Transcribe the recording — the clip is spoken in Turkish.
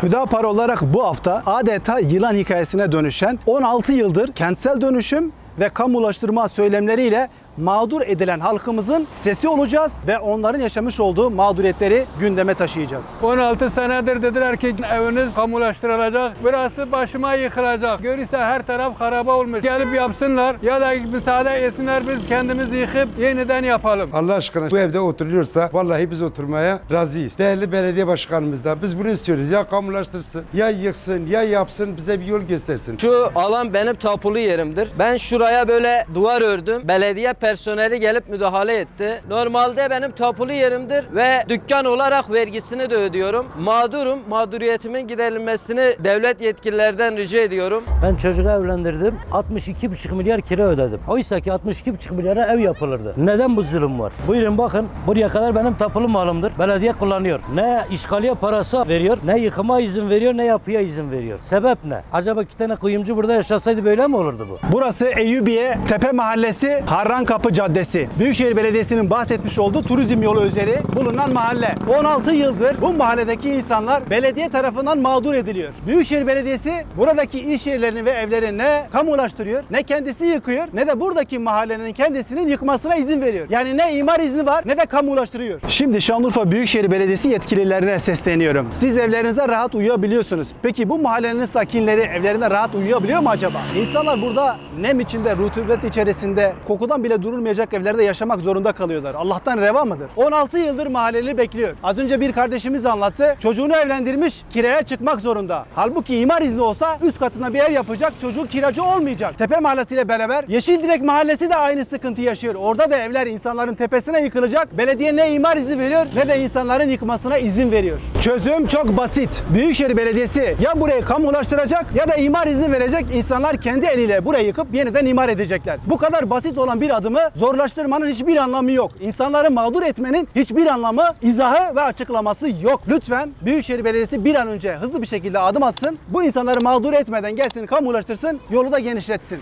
Hüdapar olarak bu hafta adeta yılan hikayesine dönüşen 16 yıldır kentsel dönüşüm ve kamulaştırma söylemleriyle mağdur edilen halkımızın sesi olacağız ve onların yaşamış olduğu mağduriyetleri gündeme taşıyacağız. 16 senedir dediler ki eviniz kamulaştırılacak, burası başıma yıkılacak. Görürsen her taraf haraba olmuş. Gelip yapsınlar ya da müsaade etsinler, biz kendimiz yıkıp yeniden yapalım. Allah aşkına bu evde oturuyorsa vallahi biz oturmaya razıyız. Değerli belediye başkanımız da biz bunu istiyoruz. Ya kamulaştırsın, ya yıksın, ya yapsın, bize bir yol göstersin. Şu alan benim tapulu yerimdir. Ben şuraya böyle duvar ördüm. Belediye personeli gelip müdahale etti. Normalde benim tapulu yerimdir ve dükkan olarak vergisini de ödüyorum. Mağdurum. Mağduriyetimin giderilmesini devlet yetkililerden rica ediyorum. Ben çocuğu evlendirdim. 62,5 milyar kira ödedim. Oysa ki 62,5 milyara ev yapılırdı. Neden bu zulüm var? Buyurun bakın. Buraya kadar benim tapulu malımdır. Belediye kullanıyor. Ne işgaliye parası veriyor, ne yıkıma izin veriyor, ne yapıya izin veriyor. Sebep ne? Acaba 2 tane kuyumcu burada yaşasaydı böyle mi olurdu bu? Burası Eyyubiye Tepe Mahallesi Harrankapı Caddesi. Büyükşehir Belediyesi'nin bahsetmiş olduğu turizm yolu üzeri bulunan mahalle. 16 yıldır bu mahalledeki insanlar belediye tarafından mağdur ediliyor. Büyükşehir Belediyesi buradaki iş yerlerini ve evlerini ne kamulaştırıyor, ne kendisi yıkıyor, ne de buradaki mahallenin kendisinin yıkmasına izin veriyor. Yani ne imar izni var, ne de kamulaştırıyor. Şimdi Şanlıurfa Büyükşehir Belediyesi yetkililerine sesleniyorum. Siz evlerinize rahat uyuyabiliyorsunuz. Peki bu mahallenin sakinleri evlerinde rahat uyuyabiliyor mu acaba? İnsanlar burada nem içinde, rutubet içerisinde, kokudan bile durulmayacak evlerde yaşamak zorunda kalıyorlar. Allah'tan reva mıdır? 16 yıldır mahalleli bekliyor. Az önce bir kardeşimiz anlattı. Çocuğunu evlendirmiş, kiraya çıkmak zorunda. Halbuki imar izni olsa üst katına bir ev yapacak, çocuğu kiracı olmayacak. Tepe Mahallesi ile beraber Yeşildirek Mahallesi de aynı sıkıntı yaşıyor. Orada da evler insanların tepesine yıkılacak. Belediye ne imar izni veriyor ne de insanların yıkmasına izin veriyor. Çözüm çok basit. Büyükşehir Belediyesi ya burayı kamulaştıracak ya da imar izni verecek. İnsanlar kendi eliyle burayı yıkıp yeniden imar edecekler. Bu kadar basit olan bir adımı zorlaştırmanın hiçbir anlamı yok. İnsanları mağdur etmenin hiçbir anlamı, izahı ve açıklaması yok. Lütfen Büyükşehir Belediyesi bir an önce hızlı bir şekilde adım atsın. Bu insanları mağdur etmeden gelsin, kamulaştırsın, yolu da genişletsin.